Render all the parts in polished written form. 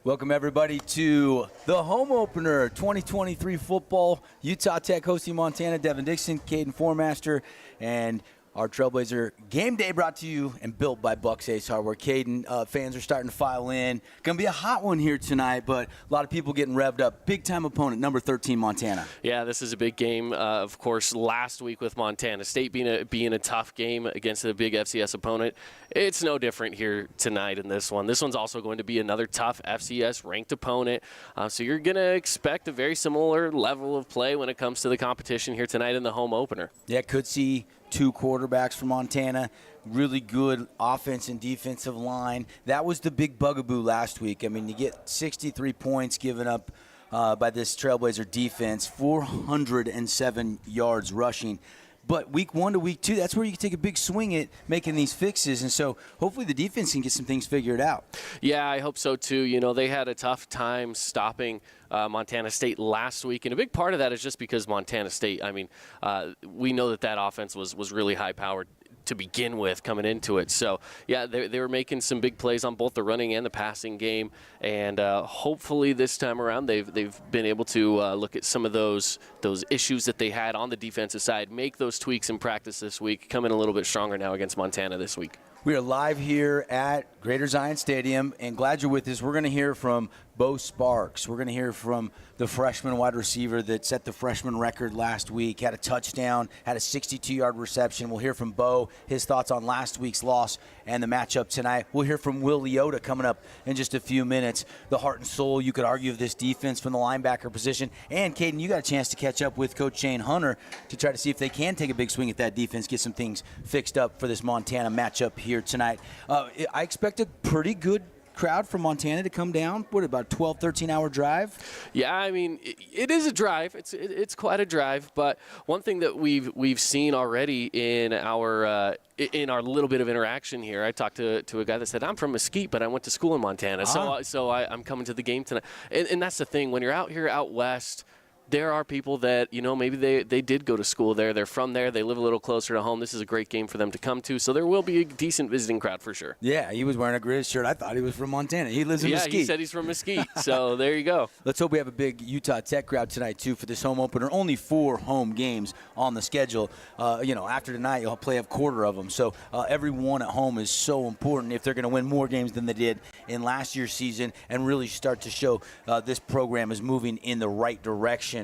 Welcome, everybody, to the home opener 2023 football. Utah Tech hosting Montana. Devin Dixon, Caden Formaster, and our Trailblazer game day brought to you and built by Bucks Ace Hardware. Caden, fans are starting to file in. Going to be a hot one here tonight, but a lot of people getting revved up. Big-time opponent, number 13, Montana. Yeah, this is a big game. Of course, last week with Montana State being a tough game against a big FCS opponent, it's no different here tonight in this one. This one's also going to be another tough FCS-ranked opponent, so you're going to expect a very similar level of play when it comes to the competition here tonight in the home opener. Yeah, could see two quarterbacks from Montana, really good offense and defensive line. That was the big bugaboo last week. I mean, you get 63 points given up by this Trailblazer defense, 407 yards rushing. But week 1 to week 2, that's where you can take a big swing at making these fixes. And so hopefully the defense can get some things figured out. Yeah, I hope so too. You know, they had a tough time stopping Montana State last week. And a big part of that is just because Montana State, I mean, we know that offense was really high-powered to begin with coming into it. So, yeah, they were making some big plays on both the running and the passing game. And hopefully this time around they've been able to look at some of those issues that they had on the defensive side, make those tweaks in practice this week, come in a little bit stronger now against Montana this week. We are live here at Greater Zion Stadium, and glad you're with us. We're going to hear from Bo Sparks. We're going to hear from the freshman wide receiver that set the freshman record last week, had a touchdown, had a 62-yard reception. We'll hear from Bo, his thoughts on last week's loss and the matchup tonight. We'll hear from Will Leota coming up in just a few minutes, the heart and soul, you could argue, of this defense from the linebacker position. And, Caden, you got a chance to catch up with Coach Shane Hunter to try to see if they can take a big swing at that defense, get some things fixed up for this Montana matchup here tonight. I expect a pretty good crowd from Montana to come down. What, about a 12, 13-hour drive? Yeah, I mean, it is a drive. It's quite a drive. But one thing that we've seen already in our little bit of interaction here, I talked to a guy that said, I'm from Mesquite, but I went to school in Montana. So I'm coming to the game tonight. And that's the thing. When you're out here out west, there are people that, you know, maybe they did go to school there. They're from there. They live a little closer to home. This is a great game for them to come to. So there will be a decent visiting crowd for sure. Yeah, he was wearing a Grizz shirt. I thought he was from Montana. He lives in Mesquite. Yeah, he said he's from Mesquite. So there you go. Let's hope we have a big Utah Tech crowd tonight, too, for this home opener. Only 4 home games on the schedule. After tonight, you'll play a quarter of them. So every one at home is so important if they're going to win more games than they did in last year's season and really start to show this program is moving in the right direction.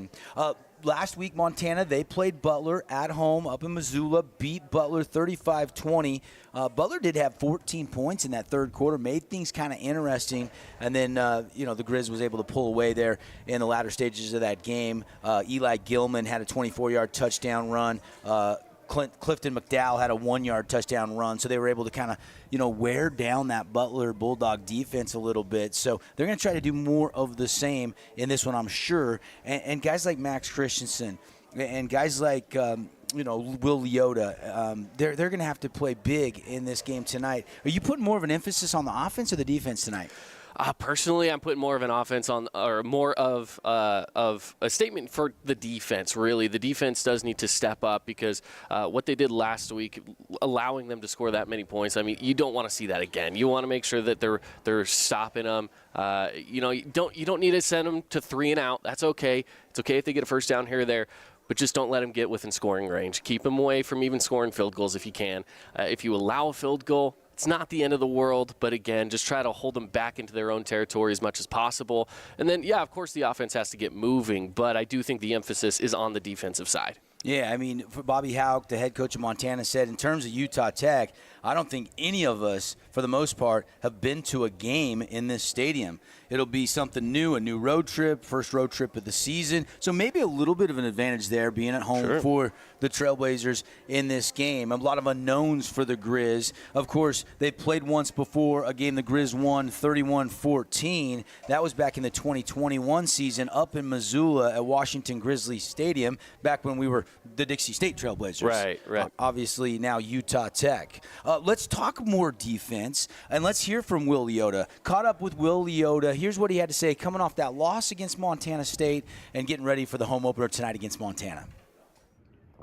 Last week, Montana, they played Butler at home up in Missoula, beat Butler 35-20. Butler did have 14 points in that third quarter, made things kind of interesting. And then, the Grizz was able to pull away there in the latter stages of that game. Eli Gilman had a 24-yard touchdown run. Clifton McDowell had a 1-yard touchdown run, so they were able to kind of, wear down that Butler Bulldog defense a little bit. So they're going to try to do more of the same in this one, I'm sure. And guys like Max Christensen and guys like, Will Leota, they're going to have to play big in this game tonight. Are you putting more of an emphasis on the offense or the defense tonight? Personally, I'm putting more of an offense on, or more of a statement for the defense, really. The defense does need to step up because what they did last week, allowing them to score that many points, I mean, you don't want to see that again. You want to make sure that they're stopping them. You don't need to send them to 3 and out. That's okay. It's okay if they get a first down here or there. But just don't let them get within scoring range. Keep them away from even scoring field goals if you can. If you allow a field goal, it's not the end of the world, but again, just try to hold them back into their own territory as much as possible. And then, yeah, of course the offense has to get moving, but I do think the emphasis is on the defensive side. Yeah, I mean, for Bobby Hauck, the head coach of Montana, said in terms of Utah Tech, I don't think any of us, for the most part, have been to a game in this stadium. It'll be something new, a new road trip, first road trip of the season. So maybe a little bit of an advantage there being at home for the Trailblazers in this game. A lot of unknowns for the Grizz. Of course, they played once before, a game the Grizz won 31-14. That was back in the 2021 season up in Missoula at Washington Grizzly Stadium, back when we were the Dixie State Trailblazers. Right. Obviously now Utah Tech. Let's talk more defense, and let's hear from Will Leota. Caught up with Will Leota. Here's what he had to say coming off that loss against Montana State and getting ready for the home opener tonight against Montana.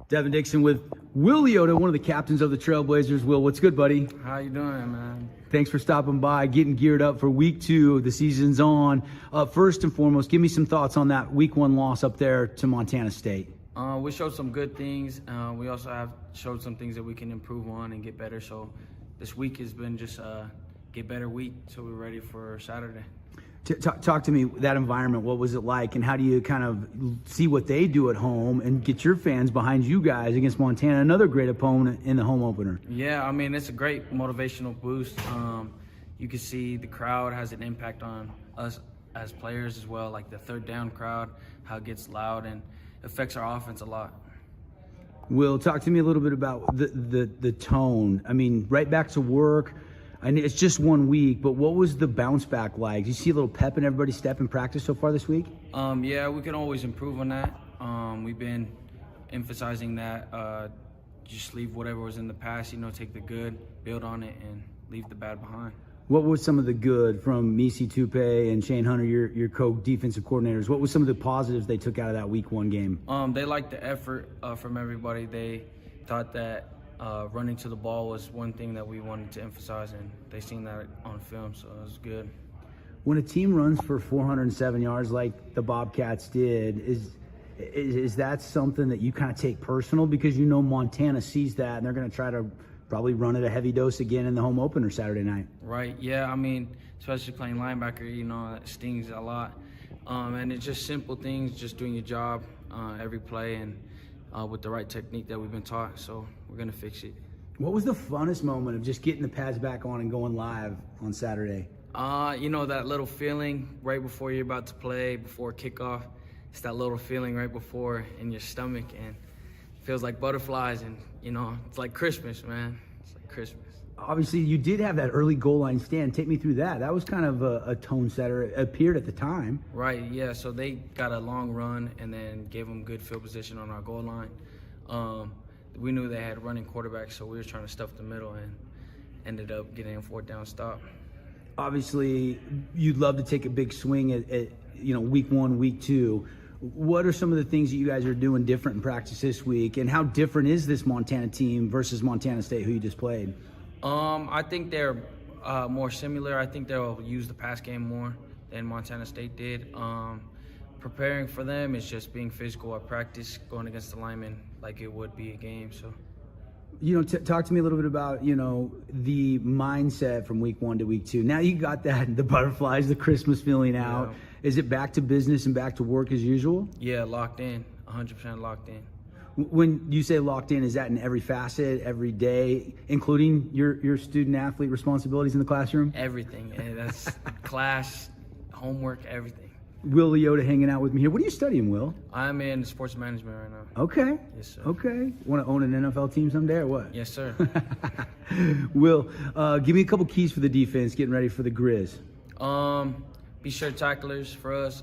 Devin Dixon with Will Leota, one of the captains of the Trailblazers. Will, what's good, buddy? How you doing, man? Thanks for stopping by, getting geared up for week 2. The season's on. First and foremost, give me some thoughts on that week 1 loss up there to Montana State. We showed some good things. We also have showed some things that we can improve on and get better. So this week has been just a get better week. So we're ready for Saturday. Talk to me, that environment, what was it like, and how do you kind of see what they do at home and get your fans behind you guys against Montana, another great opponent in the home opener? Yeah, I mean, it's a great motivational boost. You can see the crowd has an impact on us as players as well, like the third down crowd, how it gets loud and affects our offense a lot. Will, talk to me a little bit about the tone. I mean, right back to work. I know it's just 1 week, but what was the bounce back like? Do you see a little pep in everybody's step in practice so far this week? Yeah, we can always improve on that. We've been emphasizing that. Just leave whatever was in the past, take the good, build on it, and leave the bad behind. What was some of the good from Misi Tupe and Shane Hunter, your co-defensive coordinators? What was some of the positives they took out of that week 1 game? They liked the effort from everybody. They thought that running to the ball was one thing that we wanted to emphasize, and they seen that on film, so it was good. When a team runs for 407 yards like the Bobcats did, is that something that you kind of take personal, because Montana sees that and they're going to try to probably run it a heavy dose again in the home opener Saturday night? Right, yeah, I mean, especially playing linebacker, it stings a lot. And it's just simple things, just doing your job every play and with the right technique that we've been taught, so we're going to fix it. What was the funnest moment of just getting the pads back on and going live on Saturday? That little feeling right before you're about to play, before kickoff. It's that little feeling right before in your stomach, and it feels like butterflies, and, it's like Christmas, man. It's like Christmas. Obviously, you did have that early goal line stand. Take me through that. That was kind of a tone setter. It appeared at the time. Right, yeah. So they got a long run and then gave them good field position on our goal line. We knew they had running quarterbacks, so we were trying to stuff the middle and ended up getting a 4th down stop. Obviously, you'd love to take a big swing at week 1, week 2. What are some of the things that you guys are doing different in practice this week, and how different is this Montana team versus Montana State, who you just played? I think they're more similar. I think they'll use the pass game more than Montana State did. Preparing for them is just being physical at practice, going against the linemen like it would be a game. So, talk to me a little bit about, the mindset from week 1 to week 2. Now you got the butterflies, the Christmas feeling out. Yeah. Is it back to business and back to work as usual? Yeah, locked in, 100% locked in. When you say locked in, is that in every facet, every day, including your student-athlete responsibilities in the classroom? Everything. That's class, homework, everything. Will Leota hanging out with me here. What are you studying, Will? I'm in sports management right now. Okay. Yes, sir. Okay. Want to own an NFL team someday or what? Yes, sir. Will, give me a couple keys for the defense getting ready for the Grizz. Be sure tacklers for us.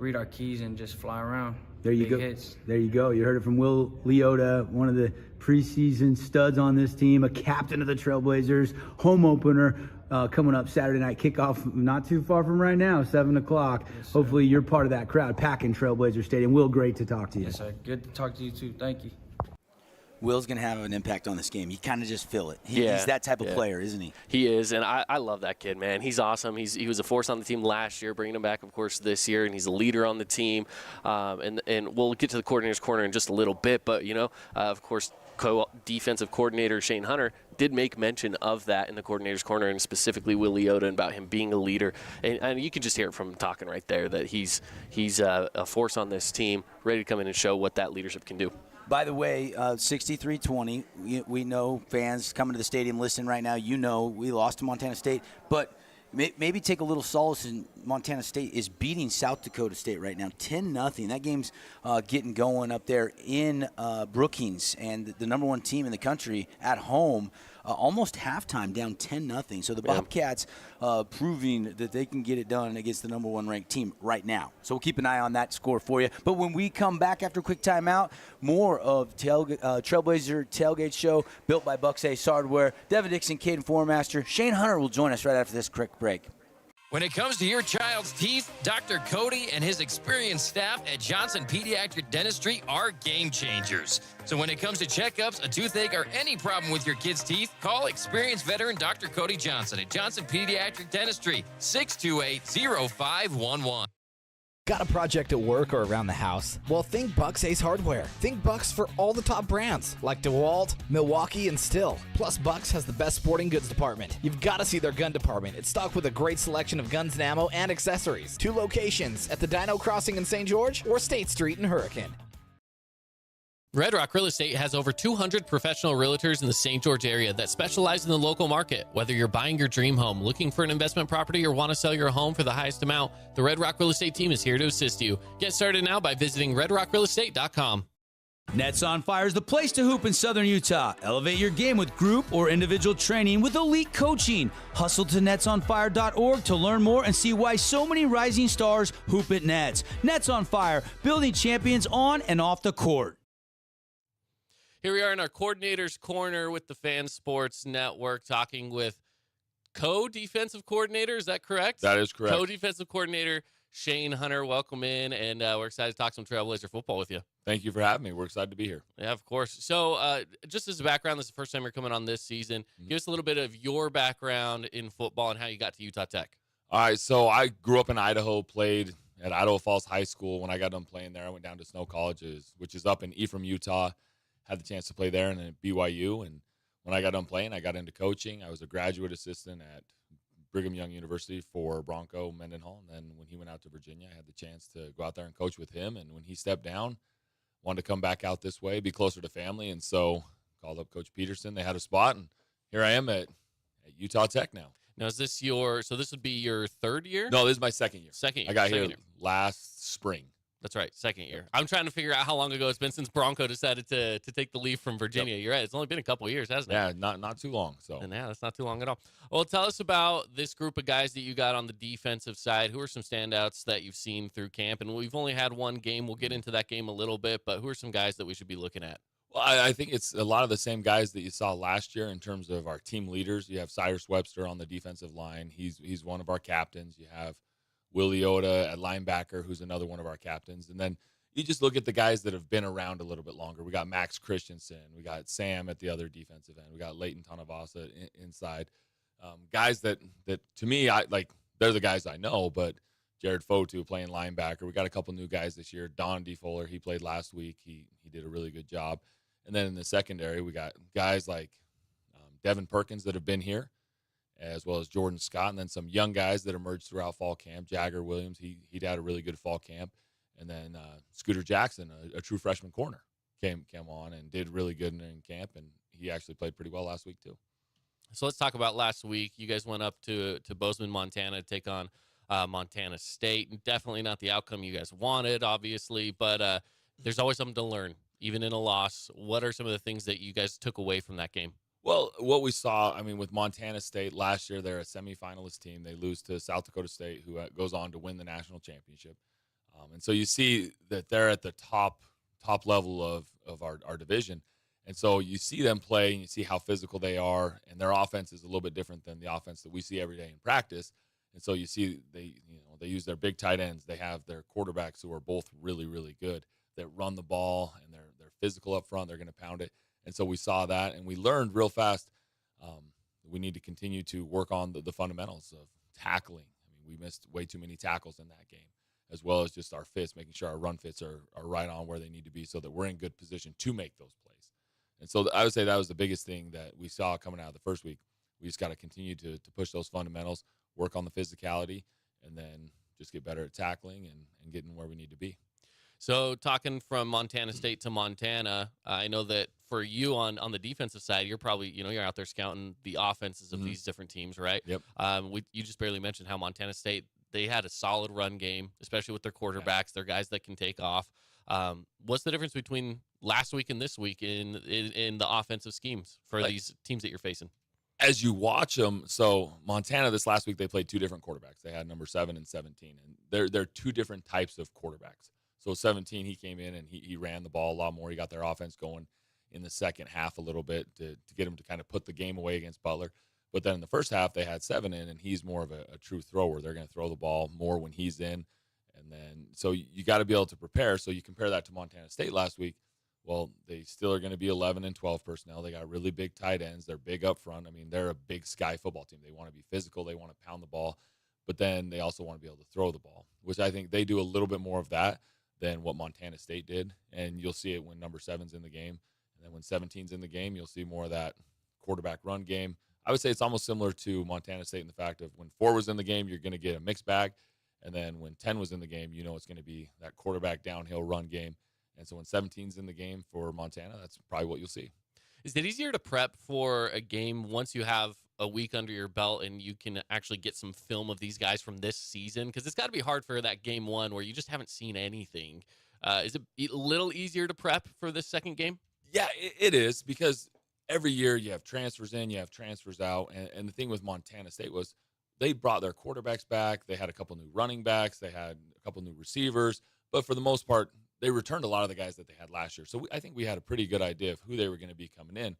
Read our keys and just fly around. There you go. Hits. There you go. You heard it from Will Leota, one of the preseason studs on this team, a captain of the Trailblazers. Home opener coming up Saturday night. Kickoff not too far from right now, 7 o'clock. Yes, hopefully you're part of that crowd packing Trailblazer Stadium. Will, great to talk to you. Yes, sir. Good to talk to you too. Thank you. Will's going to have an impact on this game. You kind of just feel it. He's that type of player, isn't he? He is, and I love that kid, man. He's awesome. He was a force on the team last year, bringing him back, of course, this year, and he's a leader on the team. And we'll get to the coordinator's corner in just a little bit, but, of course, defensive coordinator Shane Hunter did make mention of that in the coordinator's corner, and specifically Will Leota, and about him being a leader. And you can just hear it from him talking right there that he's a force on this team, ready to come in and show what that leadership can do. By the way, 63-20, we know fans coming to the stadium listening right now, we lost to Montana State, but maybe take a little solace in Montana State is beating South Dakota State right now, 10-0. That game's getting going up there in Brookings, and the number 1 team in the country at home, almost halftime, down 10-0. So the Bobcats proving that they can get it done against the number 1 ranked team right now. So we'll keep an eye on that score for you. But when we come back after a quick timeout, more of Trailblazer Tailgate Show built by Buck's Ace Hardware. Devin Dixon, Caden Formaster, Shane Hunter will join us right after this quick break. When it comes to your child's teeth, Dr. Cody and his experienced staff at Johnson Pediatric Dentistry are game changers. So when it comes to checkups, a toothache, or any problem with your kid's teeth, call experienced veteran Dr. Cody Johnson at Johnson Pediatric Dentistry, 628-0511. Got a project at work or around the house? Well, think Bucks Ace Hardware. Think Bucks for all the top brands like DeWalt, Milwaukee, and Stihl. Plus, Bucks has the best sporting goods department. You've got to see their gun department. It's stocked with a great selection of guns and ammo and accessories. 2 locations at the Dino Crossing in St. George or State Street in Hurricane. Red Rock Real Estate has over 200 professional realtors in the St. George area that specialize in the local market. Whether you're buying your dream home, looking for an investment property, or want to sell your home for the highest amount, the Red Rock Real Estate team is here to assist you. Get started now by visiting redrockrealestate.com. Nets on Fire is the place to hoop in Southern Utah. Elevate your game with group or individual training with elite coaching. Hustle to netsonfire.org to learn more and see why so many rising stars hoop at Nets. Nets on Fire, building champions on and off the court. Here we are in our Coordinator's Corner with the Fan Sports Network, talking with co-defensive coordinator. Is that correct? That is correct. Co-defensive coordinator Shane Hunter, welcome in, and we're excited to talk some Trailblazer football with you. Thank you for having me. We're excited to be here. Yeah, of course. So just as a background, this is the first time you're coming on this season. Give us a little bit of your background in football and how you got to Utah Tech. All right, so I grew up in Idaho, played at Idaho Falls High School. When I got done playing there, I went down to Snow Colleges, which is up in Ephraim, Utah. Had the chance to play there and at BYU. And when I got done playing, I got into coaching. I was a graduate assistant at Brigham Young University for Bronco Mendenhall. And then when he went out to Virginia, I had the chance to go out there and coach with him. And when he stepped down, wanted to come back out this way, be closer to family. And so called up Coach Peterson. They had a spot, and here I am at Utah Tech now. Now, is this this would be your third year? No, this is my second year. Second year. I got here year. last spring. That's right, second year. I'm trying to figure out how long ago it's been since Bronco decided to take the leave from Virginia. Yep. You're right. It's only been a couple of years, hasn't it? Yeah, not too long. So, and yeah, that's not too long at all. Well, tell us about this group of guys that you got on the defensive side. Who are some standouts that you've seen through camp? And we've only had one game. We'll get into that game a little bit, but who are some guys that we should be looking at? Well, I think it's a lot of the same guys that you saw last year in terms of our team leaders. You have Cyrus Webster on the defensive line. He's one of our captains. You have Willie Yoda at linebacker, who's another one of our captains. And then you just look at the guys that have been around a little bit longer. We got Max Christensen. We got Sam at the other defensive end. We got Leighton Tanavasa inside. Guys that to me, they're the guys I know, but Jared Fotu playing linebacker. We got a couple new guys this year. Don D. Fuller, he played last week. He did a really good job. And then in the secondary, we got guys like Devin Perkins that have been here, as well as Jordan Scott, and then some young guys that emerged throughout fall camp. Jagger Williams, he had a really good fall camp. And then Scooter Jackson, a true freshman corner, came on and did really good in camp, and he actually played pretty well last week too. So let's talk about last week. You guys went up to Bozeman, Montana to take on Montana State. Definitely not the outcome you guys wanted, obviously, but there's always something to learn, even in a loss. What are some of the things that you guys took away from that game? Well, what we saw, with Montana State last year, they're a semifinalist team. They lose to South Dakota State, who goes on to win the national championship. And so you see that they're at the top level of our division. And so you see them play and you see how physical they are, and their offense is a little bit different than the offense that we see every day in practice. And so you see they use their big tight ends. They have their quarterbacks who are both really, really good, that run the ball, and they're physical up front. They're going to pound it. And so we saw that, and we learned real fast we need to continue to work on the fundamentals of tackling. We missed way too many tackles in that game, as well as just our fits, making sure our run fits are right on where they need to be so that we're in good position to make those plays. And so I would say that was the biggest thing that we saw coming out of the first week. We just got to continue to push those fundamentals, work on the physicality, and then just get better at tackling and getting where we need to be. So talking from Montana State to Montana, I know that for you on the defensive side, you're probably, you're out there scouting the offenses of these different teams, right? Yep. You just barely mentioned how Montana State, they had a solid run game, especially with their quarterbacks. They're guys that can take off. What's the difference between last week and this week in the offensive schemes for these teams that you're facing? As you watch them, so Montana this last week, they played two different quarterbacks. They had number 7 and 17, and they're two different types of quarterbacks. So 17, he came in and he ran the ball a lot more. He got their offense going in the second half a little bit to get him to kind of put the game away against Butler. But then in the first half, they had 7 in, and he's more of a true thrower. They're going to throw the ball more when he's in. And then, so you got to be able to prepare. So you compare that to Montana State last week. Well, they still are going to be 11 and 12 personnel. They got really big tight ends. They're big up front. I mean, they're a big sky football team. They want to be physical. They want to pound the ball. But then they also want to be able to throw the ball, which I think they do a little bit more of that than what Montana State did. And you'll see it when number 7's in the game. And then when 17's in the game, you'll see more of that quarterback run game. I would say it's almost similar to Montana State in the fact of when 4 was in the game, you're going to get a mixed bag. And then when 10 was in the game, you know it's going to be that quarterback downhill run game. And so when 17's in the game for Montana, that's probably what you'll see. Is it easier to prep for a game once you have a week under your belt and you can actually get some film of these guys from this season? Because it's got to be hard for that game 1 where you just haven't seen anything. Is it a little easier to prep for this second game? Yeah, it is, because every year you have transfers in, you have transfers out. And the thing with Montana State was they brought their quarterbacks back. They had a couple new running backs. They had a couple new receivers. But for the most part, they returned a lot of the guys that they had last year. So I think we had a pretty good idea of who they were going to be coming in.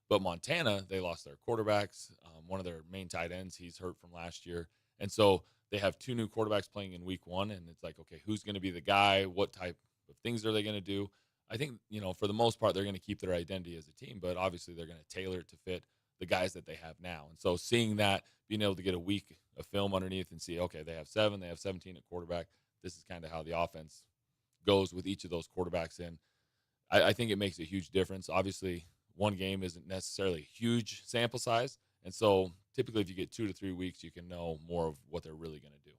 But Montana, they lost their quarterbacks. One of their main tight ends, he's hurt from last year. And so they have 2 new quarterbacks playing in week 1. And it's like, okay, who's going to be the guy? What type of things are they going to do? I think, for the most part, they're going to keep their identity as a team, but obviously they're going to tailor it to fit the guys that they have now. And so seeing that, being able to get a week of film underneath and see, okay, they have 7, they have 17 at quarterback. This is kind of how the offense goes with each of those quarterbacks in. I think it makes a huge difference. Obviously, one game isn't necessarily a huge sample size. And so typically if you get 2 to 3 weeks, you can know more of what they're really going to do.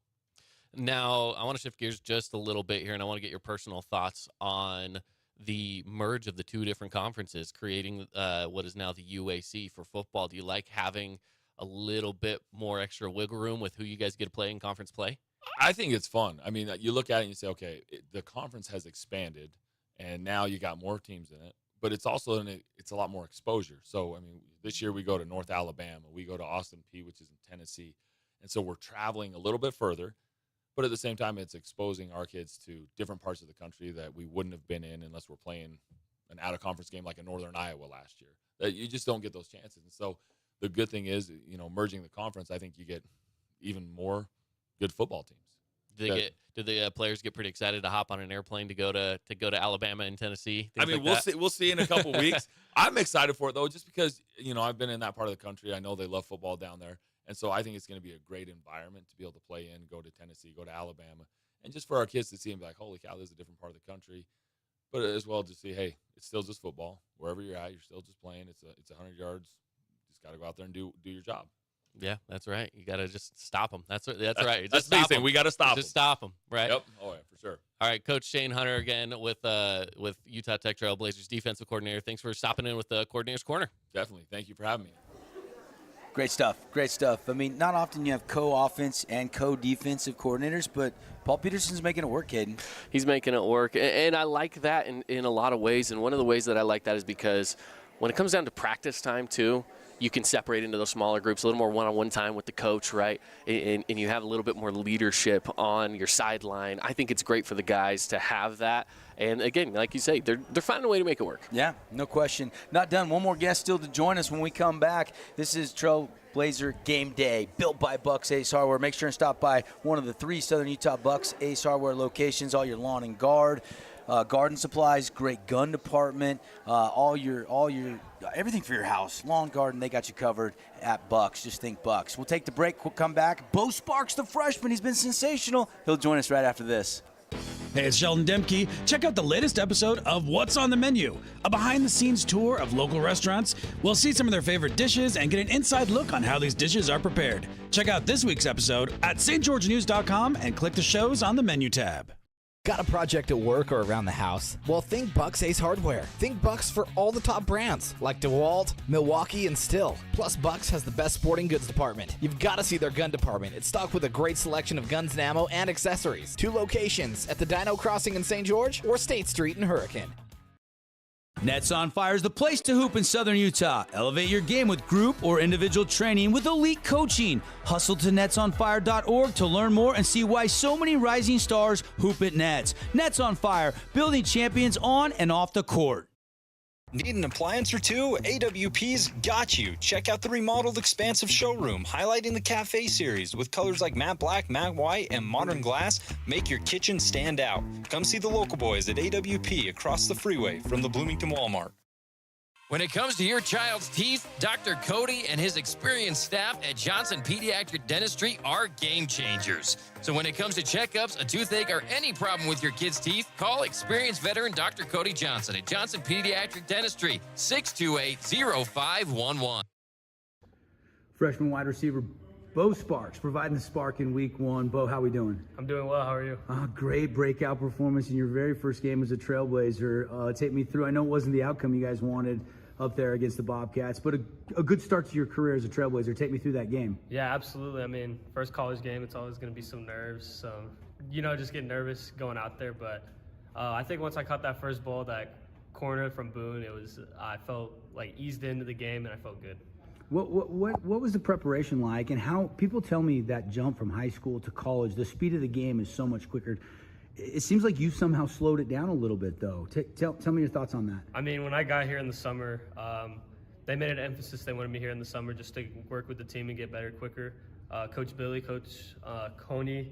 Now, I want to shift gears just a little bit here, and I want to get your personal thoughts on the merge of the 2 different conferences, creating what is now the UAC for football. Do you like having a little bit more extra wiggle room with who you guys get to play in conference play? I think it's fun. I mean, you look at it and you say, okay, the conference has expanded, and now you got more teams in it. But it's also it's a lot more exposure. So, I mean, this year we go to North Alabama. We go to Austin Peay, which is in Tennessee. And so we're traveling a little bit further. But at the same time, it's exposing our kids to different parts of the country that we wouldn't have been in unless we're playing an out-of-conference game like in Northern Iowa last year. That you just don't get those chances. And so the good thing is, merging the conference, I think you get even more good football teams. Do the players get pretty excited to hop on an airplane to go to Alabama and Tennessee? I mean, we'll see in a couple weeks. I'm excited for it, though, just because, I've been in that part of the country. I know they love football down there. And so I think it's going to be a great environment to be able to play in, go to Tennessee, go to Alabama, and just for our kids to see and be like, holy cow, this is a different part of the country. But as well to see, hey, it's still just football. Wherever you're at, you're still just playing. It's 100 yards. Just got to go out there and do your job. Yeah, that's right. You got to just stop them. That's right. That's the big thing. We got to stop them. Just stop them, right? Yep. Oh, yeah, for sure. All right, Coach Shane Hunter again with Utah Tech Trailblazers defensive coordinator. Thanks for stopping in with the Coordinator's Corner. Definitely. Thank you for having me. Great stuff. Great stuff. I mean, not often you have co-offense and co-defensive coordinators, but Paul Peterson's making it work, Caden. He's making it work, and I like that in a lot of ways. And one of the ways that I like that is because when it comes down to practice time, too, you can separate into those smaller groups, a little more one-on-one time with the coach, right? And you have a little bit more leadership on your sideline. I think it's great for the guys to have that. And, again, like you say, they're finding a way to make it work. Yeah, no question. Not done. One more guest still to join us when we come back. This is Trailblazer Game Day, built by Bucks Ace Hardware. Make sure and stop by one of the 3 Southern Utah Bucks Ace Hardware locations, all your lawn and garden supplies, great gun department, all your everything for your house, lawn, garden, they got you covered at Bucks. Just think Bucks. We'll take the break. We'll come back. Bo Sparks, the freshman, he's been sensational. He'll join us right after this. Hey, it's Sheldon Demke. Check out the latest episode of What's on the Menu, a behind-the-scenes tour of local restaurants. We'll see some of their favorite dishes and get an inside look on how these dishes are prepared. Check out this week's episode at stgeorgenews.com and click the shows on the menu tab. Got a project at work or around the house? Well, think Bucks Ace Hardware. Think Bucks for all the top brands like DeWalt, Milwaukee, and Stihl. Plus, Bucks has the best sporting goods department. You've got to see their gun department. It's stocked with a great selection of guns and ammo and accessories. 2 locations at the Dino Crossing in St. George or State Street in Hurricane. Nets on Fire is the place to hoop in Southern Utah. Elevate your game with group or individual training with elite coaching. Hustle to netsonfire.org to learn more and see why so many rising stars hoop at Nets. Nets on Fire, building champions on and off the court. Need an appliance or two? AWP's got you. Check out the remodeled expansive showroom, highlighting the Cafe series with colors like matte black, matte white, and modern glass. Make your kitchen stand out. Come see the local boys at AWP across the freeway from the Bloomington Walmart. When it comes to your child's teeth, Dr. Cody and his experienced staff at Johnson Pediatric Dentistry are game changers. So when it comes to checkups, a toothache, or any problem with your kid's teeth, call experienced veteran Dr. Cody Johnson at Johnson Pediatric Dentistry, 628-0511. Freshman wide receiver Bo Sparks providing the spark in week one. Bo, how we doing? I'm doing well. How are you? Great breakout performance in your very first game as a Trailblazer. Take me through. I know it wasn't the outcome you guys wanted up there against the Bobcats, but a good start to your career as a Trailblazer. Take me through that game. Yeah, absolutely. I mean, first college game, it's always going to be some nerves. So, just get nervous going out there. But I think once I caught that first ball, that corner from Boone, I felt like eased into the game and I felt good. What was the preparation like, and how people tell me that jump from high school to college, the speed of the game is so much quicker. It seems like you somehow slowed it down a little bit, though. Tell me your thoughts on that. I mean, when I got here in the summer, they made an emphasis. They wanted me here in the summer just to work with the team and get better quicker. Coach Billy, Coach Coney,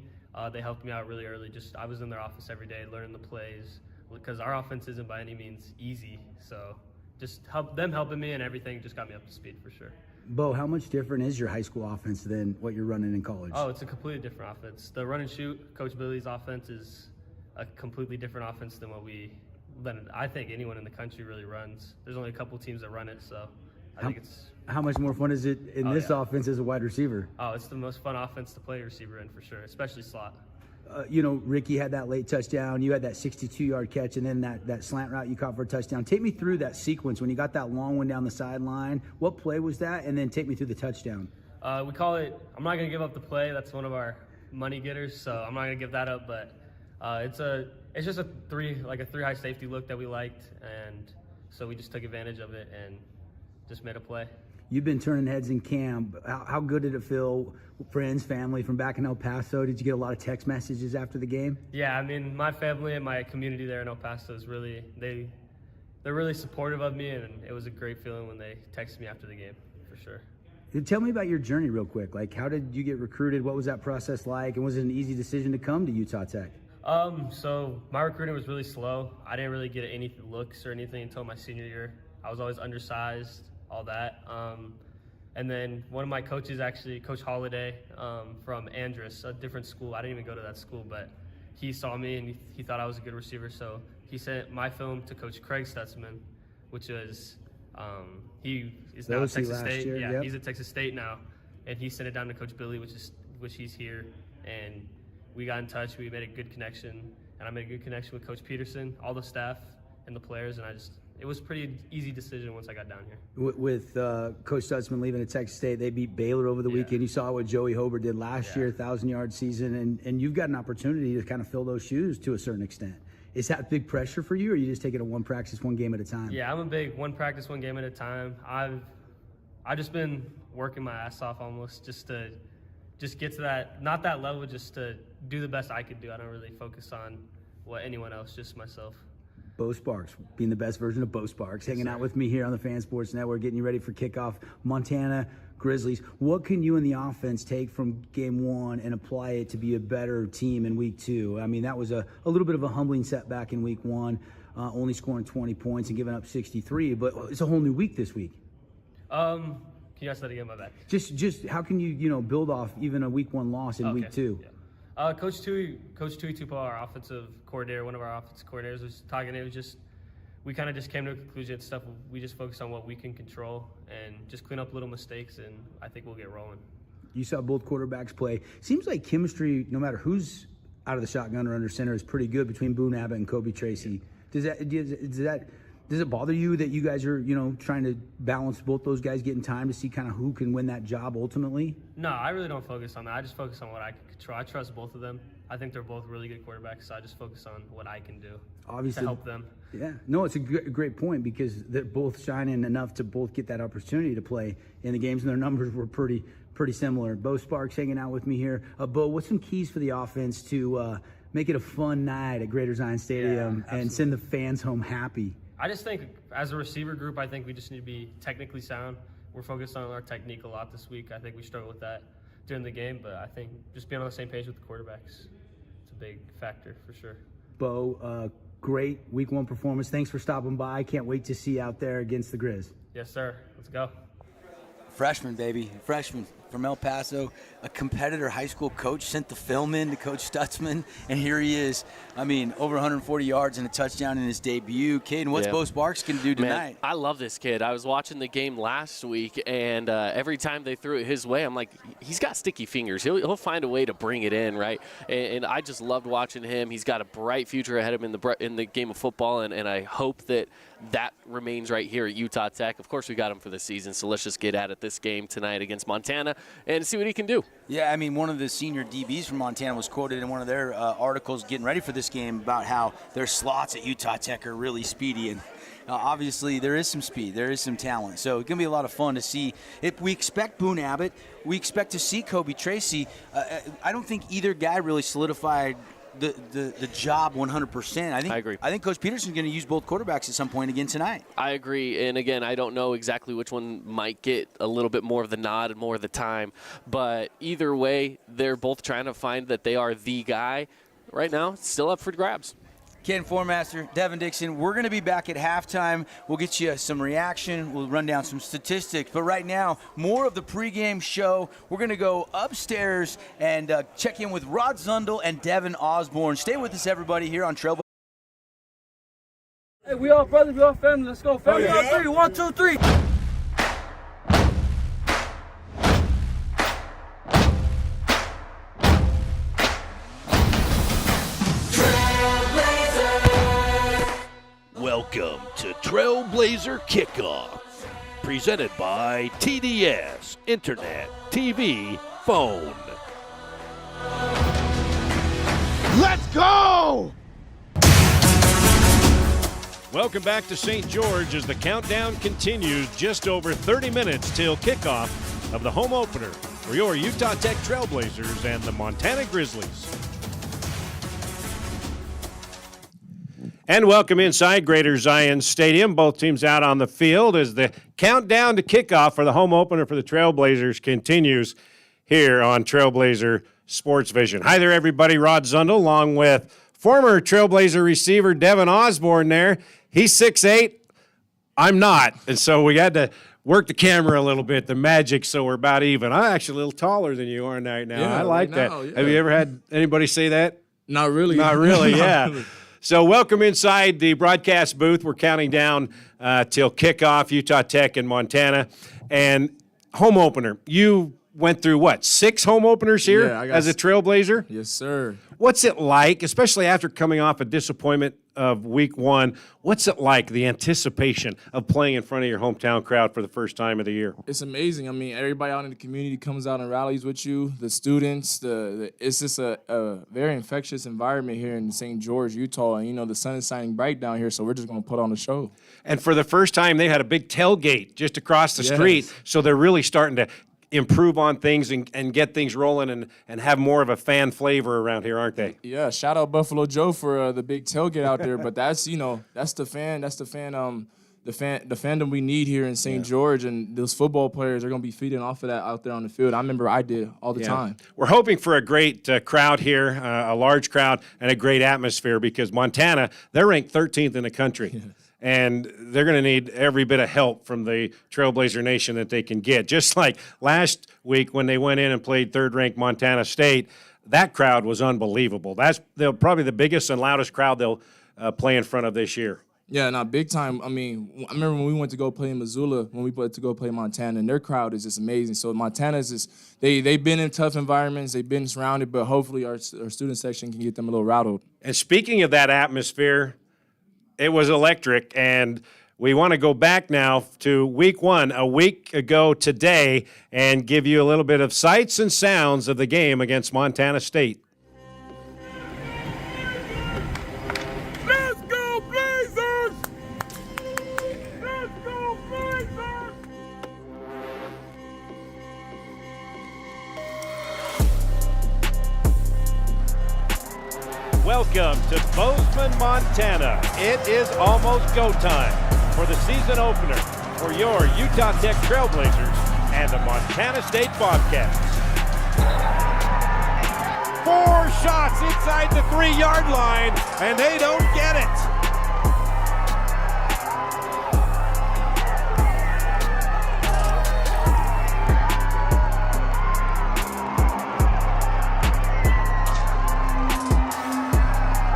they helped me out really early. I was in their office every day learning the plays because our offense isn't by any means easy. So just helping me and everything just got me up to speed for sure. Bo, how much different is your high school offense than what you're running in college? Oh, it's a completely different offense. The run and shoot, Coach Billy's offense is a completely different offense than I think anyone in the country really runs. There's only a couple teams that run it, so I think it's... How much more fun is it in this offense as a wide receiver? Oh, it's the most fun offense to play a receiver in for sure, especially slot. Ricky had that late touchdown. You had that 62-yard catch, and then that slant route you caught for a touchdown. Take me through that sequence when you got that long one down the sideline. What play was that? And then take me through the touchdown. We call it, I'm not going to give up the play. That's one of our money getters, so I'm not going to give that up. But it's just a three high safety look that we liked, and so we just took advantage of it and just made a play. You've been turning heads in camp. How good did it feel? Friends, family from back in El Paso, did you get a lot of text messages after the game? Yeah, I mean, my family and my community there in El Paso is they're really supportive of me, and it was a great feeling when they texted me after the game, for sure. Tell me about your journey real quick. Like, how did you get recruited? What was that process like? And was it an easy decision to come to Utah Tech? So my recruiting was really slow. I didn't really get any looks or anything until my senior year. I was always undersized, all that. And then one of my coaches, actually, Coach Holiday from Andrus, a different school. I didn't even go to that school, but he saw me and he thought I was a good receiver. So he sent my film to Coach Craig Stutzman, which was he is now at Texas State. Year, yeah, yep. He's at Texas State now, and he sent it down to Coach Billy, which he's here, and we got in touch. We made a good connection, and I made a good connection with Coach Peterson, all the staff, and the players, and it was a pretty easy decision once I got down here. With Coach Stutzman leaving at Texas State, they beat Baylor over the weekend. You saw what Joey Hobart did last year, 1,000-yard season, and you've got an opportunity to kind of fill those shoes to a certain extent. Is that big pressure for you, or are you just taking it one practice, one game at a time? Yeah, I'm a big one practice, one game at a time. I've just been working my ass off almost just to get to that, not that level, just to do the best I could do. I don't really focus on what anyone else, just myself. Bo Sparks, being the best version of Bo Sparks, hanging out with me here on the Fan Sports Network, getting you ready for kickoff. Montana Grizzlies. What can you and the offense take from game one and apply it to be a better team in week two? I mean, that was a little bit of a humbling setback in week one, only scoring 20 points and giving up 63, but it's a whole new week this week. Can you ask that again? My bad. Just how can you build off even a week one loss in week two? Yeah. Coach Tui Tupou, our offensive coordinator, one of our offensive coordinators, was talking. It was just, we kind of just came to a conclusion and stuff. We just focus on what we can control and just clean up little mistakes, and I think we'll get rolling. You saw both quarterbacks play. Seems like chemistry, no matter who's out of the shotgun or under center, is pretty good between Boone Abbott and Kobe Tracy. Does it bother you that you guys are, trying to balance both those guys getting time to see kind of who can win that job ultimately? No, I really don't focus on that. I just focus on what I can control. I trust both of them. I think they're both really good quarterbacks, so I just focus on what I can do to help them. Yeah. No, it's a great point because they're both shining enough to both get that opportunity to play in the games, and their numbers were pretty similar. Bo Sparks hanging out with me here. Bo, what's some keys for the offense to make it a fun night at Greater Zion Stadium and send the fans home happy? I just think as a receiver group, I think we just need to be technically sound. We're focused on our technique a lot this week. I think we struggle with that during the game, but I think just being on the same page with the quarterbacks, it's a big factor for sure. Bo, great week 1 performance. Thanks for stopping by. Can't wait to see you out there against the Grizz. Yes, sir. Let's go. Freshman, baby. Freshman from El Paso. A competitor high school coach sent the film in to Coach Stutzman, and here he is. I mean, over 140 yards and a touchdown in his debut. Caden, what's Bo Sparks going to do tonight? Man, I love this kid. I was watching the game last week, and every time they threw it his way, I'm like, he's got sticky fingers. He'll find a way to bring it in, right? And I just loved watching him. He's got a bright future ahead of him in the game of football, and I hope that remains right here at Utah Tech. Of course, we got him for the season, so let's just get at it this game tonight against Montana and see what he can do. Yeah, I mean, one of the senior DBs from Montana was quoted in one of their articles getting ready for this game about how their slots at Utah Tech are really speedy, and obviously there is some speed, there is some talent. So it's going to be a lot of fun to see. If we expect Boone Abbott, we expect to see Kobe Tracy. I don't think either guy really solidified the job 100%. I agree. I think Coach Peterson's going to use both quarterbacks at some point again tonight. I agree. And again, I don't know exactly which one might get a little bit more of the nod and more of the time. But either way, they're both trying to find that they are the guy. Right now, it's still up for grabs. Ken Formaster, Devin Dixon, we're going to be back at halftime. We'll get you some reaction. We'll run down some statistics. But right now, more of the pregame show. We're going to go upstairs and check in with Rod Zundel and Devin Osborne. Stay with us, everybody, here on Trailblazer. Hey, we all brothers, we all family. Let's go. Family on 3. 1, 2, 3. Welcome to Trailblazer Kickoff, presented by TDS, Internet, TV, Phone. Let's go! Welcome back to St. George as the countdown continues. Just over 30 minutes till kickoff of the home opener for your Utah Tech Trailblazers and the Montana Grizzlies. And welcome inside Greater Zion Stadium. Both teams out on the field as the countdown to kickoff for the home opener for the Trailblazers continues here on Trailblazer Sports Vision. Hi there, everybody. Rod Zundel along with former Trailblazer receiver Devin Osborne there. He's 6'8". I'm not. And so we had to work the camera a little bit, the magic, so we're about even. I'm actually a little taller than you are right now. Yeah, I like right that. now, yeah. Have you ever had anybody say that? Not really. Not really, Not yeah. really. So welcome inside the broadcast booth. We're counting down till kickoff, Utah Tech and Montana. And home opener, you went through, what, 6 home openers here as a Trailblazer? Yes, sir. What's it like, especially after coming off a disappointment of week 1, what's it like, the anticipation of playing in front of your hometown crowd for the first time of the year? It's amazing. I mean, everybody out in the community comes out and rallies with you. The students, it's just a very infectious environment here in St. George, Utah. And, you know, the sun is shining bright down here, so we're just going to put on a show. And for the first time, they had a big tailgate just across the street, so they're really starting to improve on things and get things rolling and have more of a fan flavor around here, aren't they? Yeah, shout out Buffalo Joe for the big tailgate out there. But that's, you know, that's the fandom we need here in St. George, and those football players are going to be feeding off of that out there on the field. I remember I did all the time. We're hoping for a great crowd here, a large crowd, and a great atmosphere because Montana, they're ranked 13th in the country. Yes. And they're going to need every bit of help from the Trailblazer Nation that they can get. Just like last week when they went in and played third-ranked Montana State, that crowd was unbelievable. They're probably the biggest and loudest crowd they'll play in front of this year. Yeah, not big time. I mean, I remember when we went to go play in Missoula, when we went to go play Montana, and their crowd is just amazing. So Montana's just they've been in tough environments, they've been surrounded, but hopefully our student section can get them a little rattled. And speaking of that atmosphere, it was electric, and we want to go back now to week 1, a week ago today, and give you a little bit of sights and sounds of the game against Montana State. Let's go, Blazers! Let's go, Blazers! welcome to Bozeman, Montana. It is almost go time for the season opener for your Utah Tech Trailblazers and the Montana State Bobcats. 4 shots inside the 3-yard line, and they don't get it.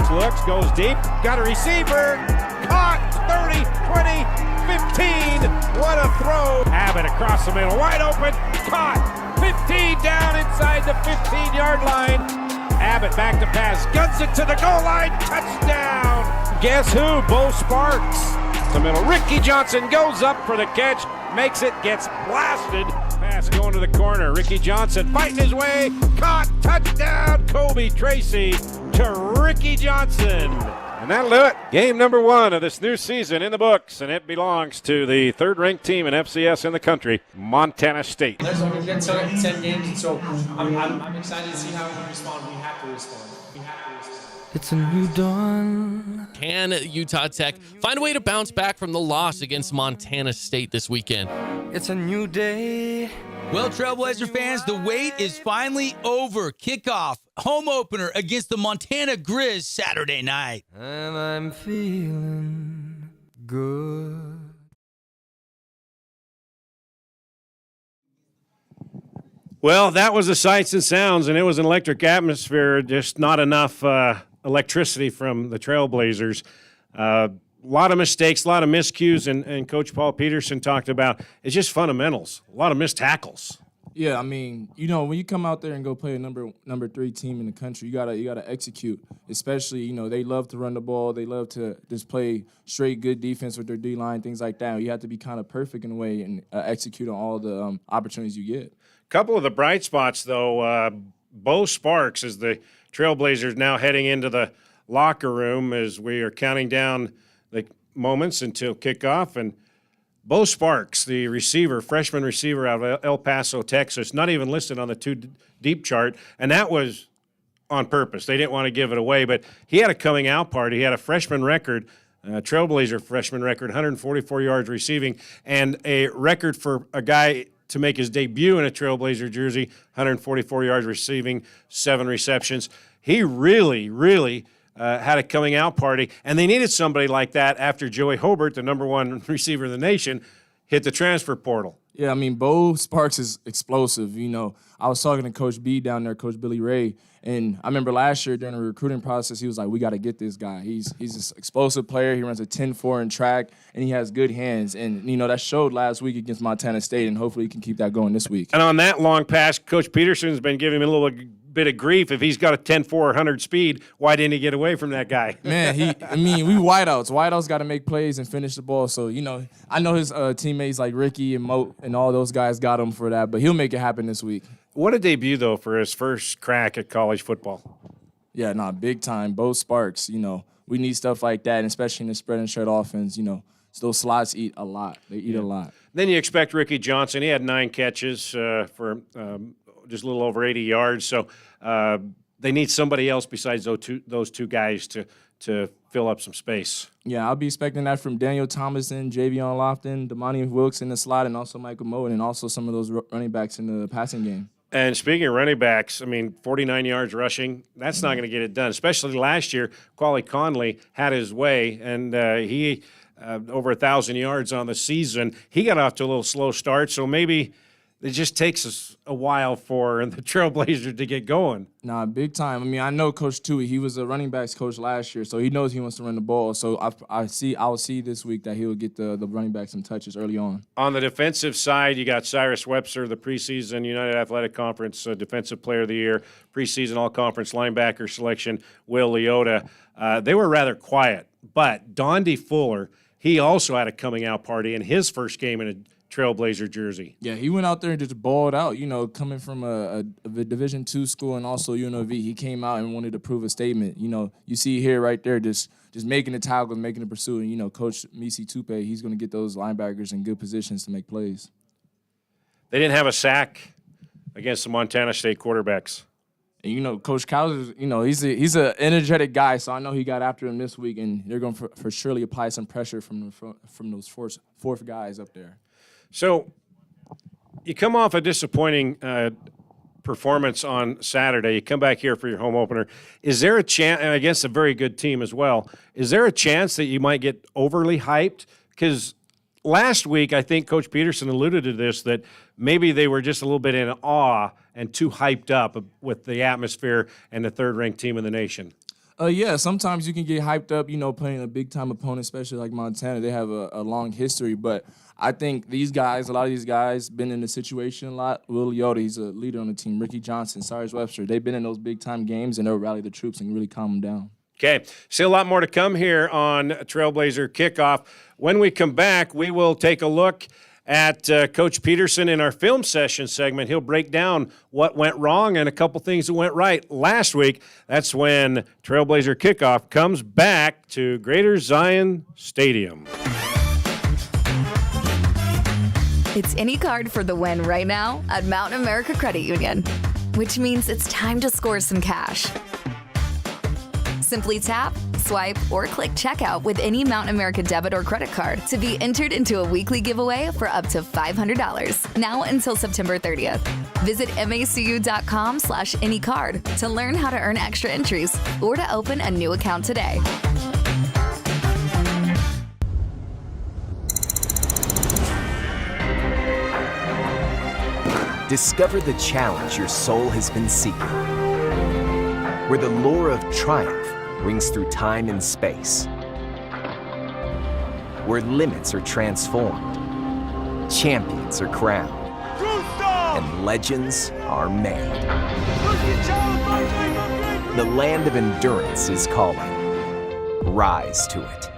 Looks, goes deep, got a receiver, caught, 30, 20, 15, what a throw. Abbott across the middle, wide open, caught, 15 down inside the 15-yard line. Abbott back to pass, guns it to the goal line, touchdown. Guess who? Bo Sparks. The middle, Ricky Johnson goes up for the catch, makes it, gets blasted. Pass going to the corner, Ricky Johnson fighting his way, caught, touchdown, Kobe Tracy to Ricky Johnson. And that'll do it. Game number 1 of this new season in the books, and it belongs to the third-ranked team in FCS in the country, Montana State. There's only been 10 games, so I'm excited to see how we respond. We have to respond. It's a new dawn. Can Utah Tech find a way to bounce back from the loss against Montana State this weekend? It's a new day. Well, Trailblazer fans, the wait is finally over. Kickoff, home opener against the Montana Grizz Saturday night. And I'm feeling good. Well, that was the sights and sounds, and it was an electric atmosphere, just not enough electricity from the Trailblazers. A lot of mistakes, a lot of miscues, and Coach Paul Peterson talked about it's just fundamentals, a lot of missed tackles. Yeah, I mean, you know, when you come out there and go play a number 3 team in the country, you gotta execute. Especially, you know, they love to run the ball. They love to just play straight good defense with their D-line, things like that. You have to be kind of perfect in a way and execute on all the opportunities you get. Couple of the bright spots, though, Bo Sparks is the Trailblazers now heading into the locker room as we are counting down the moments until kickoff. And Bo Sparks, the receiver, freshman receiver out of El Paso, Texas, not even listed on the 2 deep chart, and that was on purpose. They didn't want to give it away, but he had a coming out party. He had a freshman record, Trailblazer freshman record, 144 yards receiving, and a record for a guy to make his debut in a Trailblazer jersey, 144 yards receiving, 7 receptions. He really, really had a coming out party, and they needed somebody like that after Joey Hobart, the number 1 receiver in the nation, hit the transfer portal. Yeah, I mean, Bo Sparks is explosive. You know, I was talking to Coach B down there, Coach Billy Ray, and I remember last year during the recruiting process, he was like, we got to get this guy. He's this explosive player. He runs a 10-4 in track, and he has good hands. And, you know, that showed last week against Montana State, and hopefully he can keep that going this week. And on that long pass, Coach Peterson's been giving him a little bit of grief. If he's got a 10-4 100 speed, why didn't he get away from that guy? Man, we wideouts. Wideouts got to make plays and finish the ball. So, you know, I know his teammates like Ricky and Moat and all those guys got him for that, but he'll make it happen this week. What a debut, though, for his first crack at college football. Yeah, big time. Bo Sparks, you know, we need stuff like that, and especially in the spread and shred offense, you know, those slots eat a lot. They eat a lot. Then you expect Ricky Johnson. He had 9 catches for just a little over 80 yards. So they need somebody else besides those two guys to fill up some space. Yeah, I'll be expecting that from Daniel Thomason, Javion Lofton, Damani Wilkes in the slot, and also Michael Moten, and also some of those running backs in the passing game. And speaking of running backs, I mean, 49 yards rushing, that's not going to get it done. Especially last year, Quali Conley had his way, and he over 1,000 yards on the season. He got off to a little slow start, so maybe it just takes us a while for the Trailblazers to get going. Nah, big time. I mean, I know Coach Tui. He was a running backs coach last year, so he knows he wants to run the ball. So I'll see this week that he'll get the running back some touches early on. On the defensive side, you got Cyrus Webster, the preseason United Athletic Conference Defensive Player of the Year, preseason All-Conference linebacker selection, Will Leota. They were rather quiet, but Donde Fuller, he also had a coming-out party in his first game in a Trailblazer jersey. Yeah, he went out there and just balled out. You know, coming from a Division II school and also UNLV, he came out and wanted to prove a statement. You know, you see here right there just making the tackles, making the pursuit. And, you know, Coach Misi Tupe, he's going to get those linebackers in good positions to make plays. They didn't have a sack against the Montana State quarterbacks. And, you know, Coach Cowser, you know, he's an energetic guy, so I know he got after him this week, and they're going to for surely apply some pressure from those fourth guys up there. So you come off a disappointing performance on Saturday. You come back here for your home opener. Is there a chance, and against a very good team as well, is there a chance that you might get overly hyped? Because last week, I think Coach Peterson alluded to this, that maybe they were just a little bit in awe and too hyped up with the atmosphere and the third-ranked team in the nation. Yeah, sometimes you can get hyped up, you know, playing a big-time opponent, especially like Montana. They have a long history, but I think these guys, a lot of these guys, been in the situation a lot. Will Yoda, he's a leader on the team. Ricky Johnson, Cyrus Webster, they've been in those big-time games, and they'll rally the troops and really calm them down. Okay, still a lot more to come here on Trailblazer Kickoff. When we come back, we will take a look at Coach Peterson in our film session segment. He'll break down what went wrong and a couple things that went right last week. That's when Trailblazer Kickoff comes back to Greater Zion Stadium. It's any card for the win right now at Mountain America Credit Union, which means it's time to score some cash. Simply tap, swipe, or click checkout with any Mountain America debit or credit card to be entered into a weekly giveaway for up to $500, now until September 30th. Visit macu.com/anycard to learn how to earn extra entries or to open a new account today. Discover the challenge your soul has been seeking, where the lure of triumph rings through time and space, where limits are transformed, champions are crowned, and legends are made. The land of endurance is calling. Rise to it.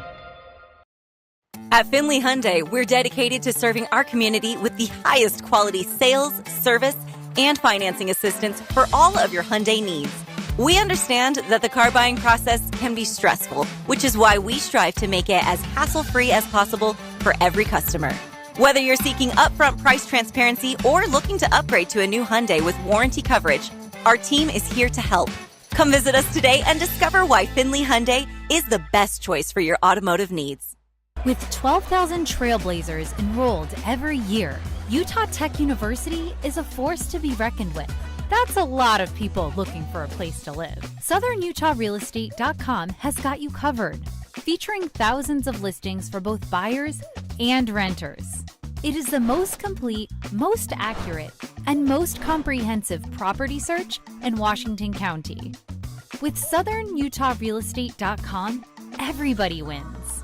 At Finley Hyundai, we're dedicated to serving our community with the highest quality sales, service, and financing assistance for all of your Hyundai needs. We understand that the car buying process can be stressful, which is why we strive to make it as hassle-free as possible for every customer. Whether you're seeking upfront price transparency or looking to upgrade to a new Hyundai with warranty coverage, our team is here to help. Come visit us today and discover why Finley Hyundai is the best choice for your automotive needs. With 12,000 Trailblazers enrolled every year, Utah Tech University is a force to be reckoned with. That's a lot of people looking for a place to live. SouthernUtahRealEstate.com has got you covered, featuring thousands of listings for both buyers and renters. It is the most complete, most accurate, and most comprehensive property search in Washington County. With SouthernUtahRealEstate.com, everybody wins.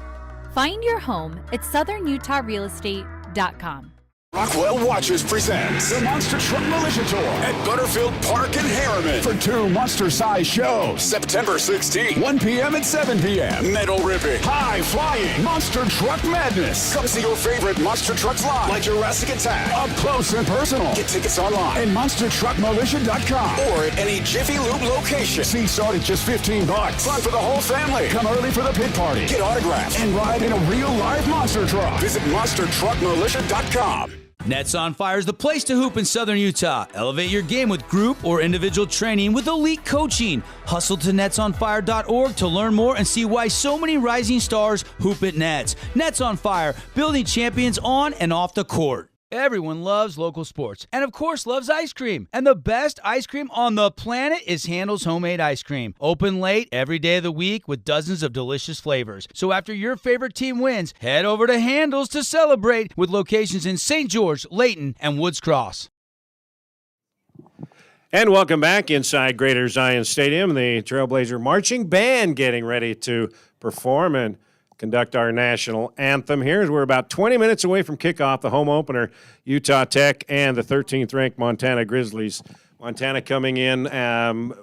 Find your home at SouthernUtahRealEstate.com. Rockwell Watches presents the Monster Truck Militia Tour at Butterfield Park in Harriman for 2 monster-sized shows. September 16th, 1 p.m. and 7 p.m. Metal ripping, high-flying, Monster Truck Madness. Come see your favorite monster trucks live, like Jurassic Attack, up close and personal. Get tickets online at monstertruckmilitia.com or at any Jiffy Lube location. Seats start at just $15. Fun for the whole family. Come early for the pit party, get autographs, and ride in a real live monster truck. Visit monstertruckmilitia.com. Nets on Fire is the place to hoop in Southern Utah. Elevate your game with group or individual training with elite coaching. Hustle to netsonfire.org to learn more and see why so many rising stars hoop at Nets. Nets on Fire, building champions on and off the court. Everyone loves local sports and, of course, loves ice cream. And the best ice cream on the planet is Handel's Homemade Ice Cream. Open late every day of the week with dozens of delicious flavors. So after your favorite team wins, head over to Handel's to celebrate with locations in St. George, Layton, and Woods Cross. And welcome back inside Greater Zion Stadium. The Trailblazer Marching Band getting ready to perform and conduct our national anthem here as we're about 20 minutes away from kickoff, the home opener, Utah Tech and the 13th-ranked Montana Grizzlies. Montana coming in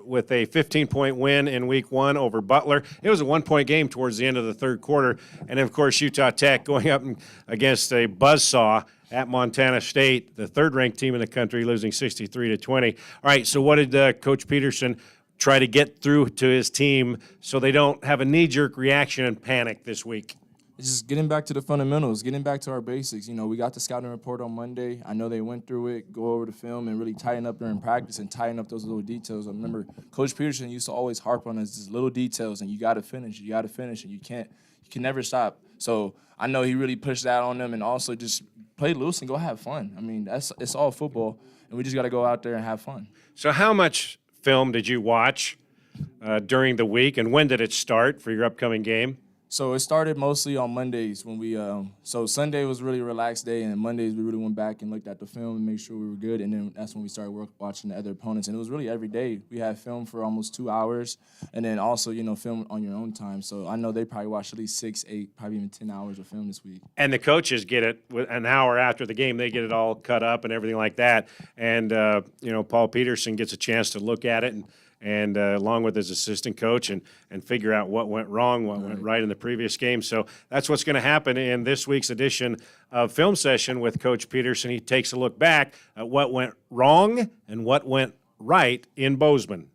with a 15-point win in Week 1 over Butler. It was a one-point game towards the end of the third quarter. And, of course, Utah Tech going up against a buzzsaw at Montana State, the third-ranked team in the country, losing 63-20. All right, so what did Coach Peterson try to get through to his team so they don't have a knee-jerk reaction and panic this week? It's just getting back to the fundamentals, getting back to our basics. You know, we got the scouting report on Monday. I know they went through it, go over the film, and really tighten up during practice and tighten up those little details. I remember Coach Peterson used to always harp on us, these little details, and you got to finish, and you can never stop. So I know he really pushed that on them, and also just play loose and go have fun. I mean, it's all football, and we just got to go out there and have fun. So how much film did you watch during the week, and when did it start for your upcoming game? So it started mostly on Mondays when we so Sunday was really a relaxed day, and Mondays we really went back and looked at the film and made sure we were good, and then that's when we started watching the other opponents. And it was really every day. We had film for almost 2 hours, and then also, you know, film on your own time. So I know they probably watched at least 6, 8, probably even 10 hours of film this week. And the coaches get it an hour after the game. They get it all cut up and everything like that. And, you know, Paul Peterson gets a chance to look at it and along with his assistant coach and figure out what went wrong, what went right in the previous game. So that's what's going to happen in this week's edition of Film Session with Coach Peterson. He takes a look back at what went wrong and what went right in Bozeman.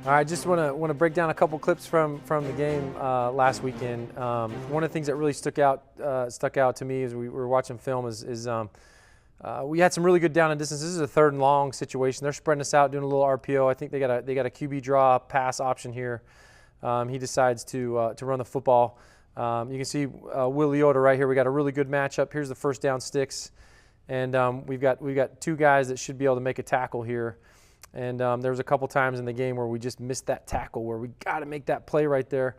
All right, just want to break down a couple clips from the game last weekend. One of the things that really stuck out to me as we were watching film is we had some really good down and distance. This is a 3rd and long situation. They're spreading us out, doing a little RPO. I think they got a QB draw pass option here. He decides to run the football. You can see Will Leota right here. We got a really good matchup. Here's the first down sticks, and we've got 2 guys that should be able to make a tackle here. And there was a couple times in the game where we just missed that tackle, where we got to make that play right there.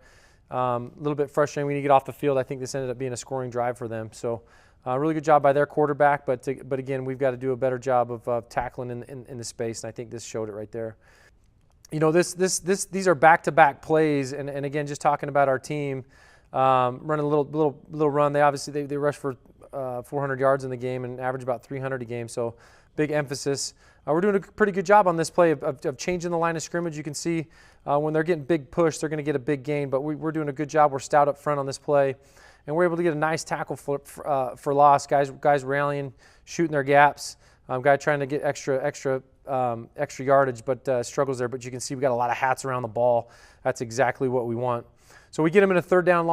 A little bit frustrating. We need to get off the field. I think this ended up being a scoring drive for them. So. Really good job by their quarterback, but again, we've got to do a better job of tackling in the space, and I think this showed it right there. You know, these are back-to-back plays, and again, just talking about our team running a little run. They obviously they rushed for 400 yards in the game and average about 300 a game, so big emphasis. We're doing a pretty good job on this play of changing the line of scrimmage. You can see when they're getting big push, they're going to get a big gain, but we're doing a good job. We're stout up front on this play. And we're able to get a nice tackle for loss. Guys rallying, shooting their gaps. Guy trying to get extra yardage, but struggles there. But you can see we got a lot of hats around the ball. That's exactly what we want. So we get him in a third and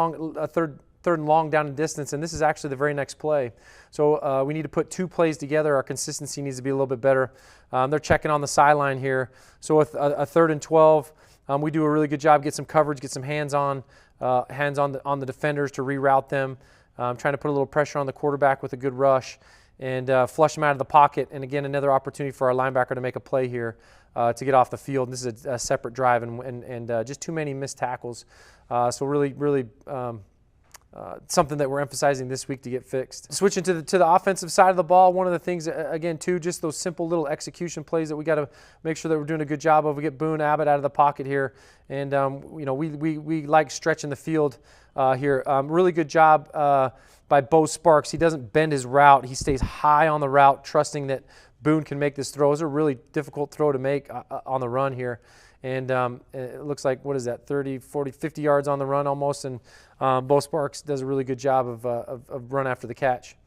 long down and distance, and this is actually the very next play. So we need to put 2 plays together. Our consistency needs to be a little bit better. They're checking on the sideline here. So with a 3rd and 12, we do a really good job, get some coverage, get some hands on the defenders to reroute them, trying to put a little pressure on the quarterback with a good rush and flush them out of the pocket. And again, another opportunity for our linebacker to make a play here to get off the field. This is a separate drive and just too many missed tackles. So really something that we're emphasizing this week to get fixed. Switching to the offensive side of the ball, one of the things, again, too, just those simple little execution plays that we got to make sure that we're doing a good job of. We get Boone Abbott out of the pocket here, and you know, we like stretching the field here. Really good job by Bo Sparks. He doesn't bend his route. He stays high on the route, trusting that Boone can make this throw. It's a really difficult throw to make on the run here. And it looks like, what is that, 30, 40, 50 yards on the run almost, and Bo Sparks does a really good job of run after the catch.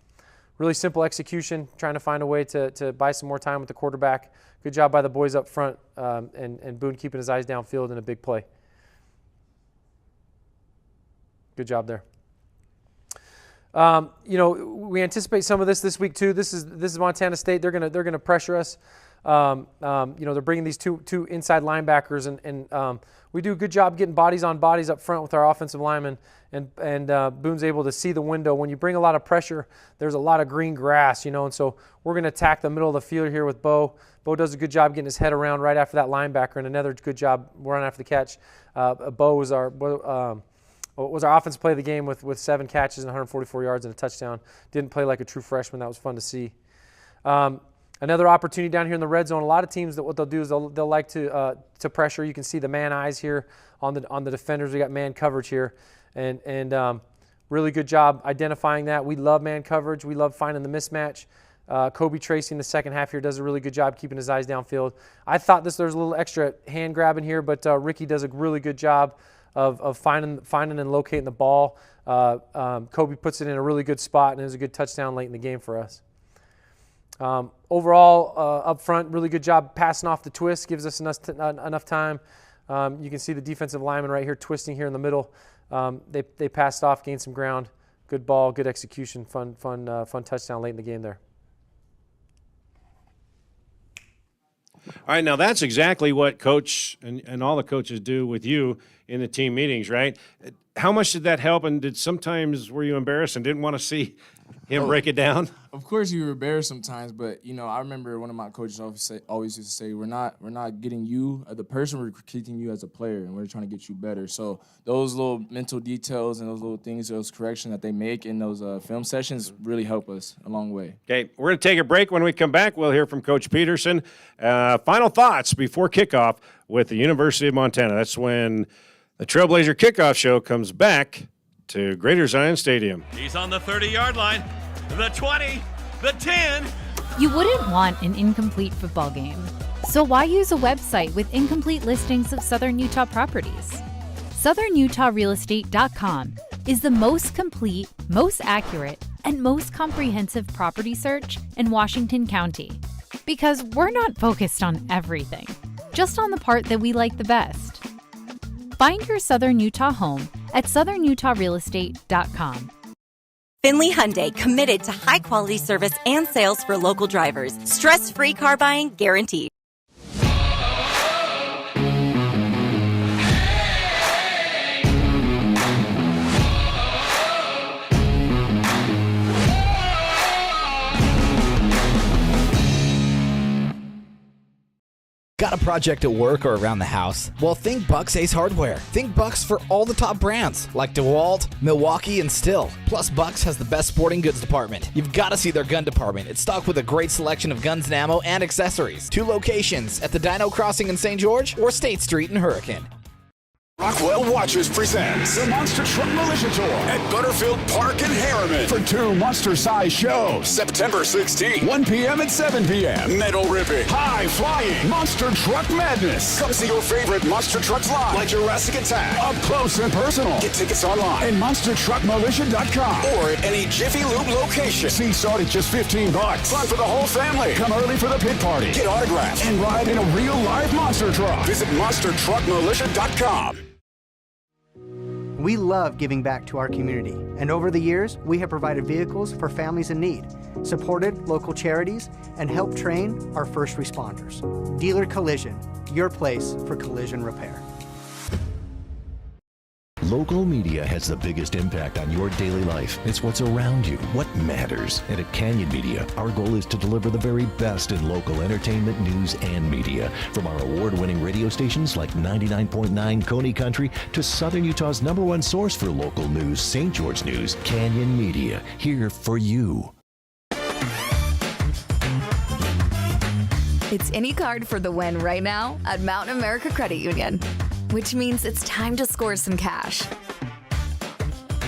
Really simple execution, trying to find a way to buy some more time with the quarterback. Good job by the boys up front, and Boone keeping his eyes downfield in a big play. Good job there. You know, we anticipate some of this week too. This is Montana State. They're gonna pressure us. You know, they're bringing these two inside linebackers, and we do a good job getting bodies on bodies up front with our offensive linemen, and Boone's able to see the window. When you bring a lot of pressure, there's a lot of green grass, you know, and so we're going to attack the middle of the field here with Bo. Bo does a good job getting his head around right after that linebacker, and another good job running after the catch. Bo was our offensive play of the game with 7 catches and 144 yards and a touchdown. Didn't play like a true freshman. That was fun to see. Another opportunity down here in the red zone. A lot of teams, what they'll do is they'll like to pressure. You can see the man eyes here on the defenders. We got man coverage here, and really good job identifying that. We love man coverage. We love finding the mismatch. Kobe Tracy in the second half here does a really good job keeping his eyes downfield. I thought there's a little extra hand grabbing here, but Ricky does a really good job of finding and locating the ball. Kobe puts it in a really good spot, and it was a good touchdown late in the game for us. Overall, up front, really good job passing off the twist, gives us enough time You can see the defensive lineman right here twisting here in the middle. They passed off, gained some ground. Good ball, good execution, fun touchdown late in the game there. All right, now that's exactly what Coach and all the coaches do with you in the team meetings, right? How much did that help, and were you embarrassed and didn't want to see him break it down? Of course, you were embarrassed sometimes, but I remember one of my coaches always used to say, "We're not getting you the person. We're critiquing you as a player, and we're trying to get you better." So those little mental details and those little things, those corrections that they make in those film sessions, really help us a long way. Okay, we're going to take a break. When we come back, we'll hear from Coach Peterson. Final thoughts before kickoff with the University of Montana. That's when the Trailblazer Kickoff Show comes back to Greater Zion Stadium. He's on the 30-yard line, the 20, the 10. You wouldn't want an incomplete football game. So why use a website with incomplete listings of Southern Utah properties? SouthernUtahRealEstate.com is the most complete, most accurate, and most comprehensive property search in Washington County. Because we're not focused on everything, just on the part that we like the best. Find your Southern Utah home at SouthernUtahRealEstate.com. Finley Hyundai, committed to high-quality service and sales for local drivers. Stress-free car buying guaranteed. Got a project at work or around the house? Well, think Bucks Ace Hardware. Think Bucks for all the top brands like DeWalt, Milwaukee, and Stihl. Plus, Bucks has the best sporting goods department. You've got to see their gun department. It's stocked with a great selection of guns and ammo and accessories. 2 locations at the Dino Crossing in St. George or State Street in Hurricane. Rockwell Watches presents the Monster Truck Militia Tour at Butterfield Park in Harriman for 2 monster-sized shows. September 16th, 1 p.m. and 7 p.m. Metal ripping, high-flying, Monster Truck Madness. Come see your favorite monster trucks live, like Jurassic Attack, up close and personal. Get tickets online at monstertruckmilitia.com or at any Jiffy Lube location. See start at just $15. Fun for the whole family. Come early for the pit party. Get autographs and ride in a real live monster truck. Visit monstertruckmilitia.com. We love giving back to our community, and over the years, we have provided vehicles for families in need, supported local charities, and helped train our first responders. Dealer Collision, your place for collision repair. Local media has the biggest impact on your daily life. It's what's around you, what matters. And at Canyon Media, our goal is to deliver the very best in local entertainment, news, and media. From our award-winning radio stations like 99.9 Coney Country to Southern Utah's #1 source for local news, St. George News, Canyon Media, here for you. It's any card for the win right now at Mountain America Credit Union, which means it's time to score some cash.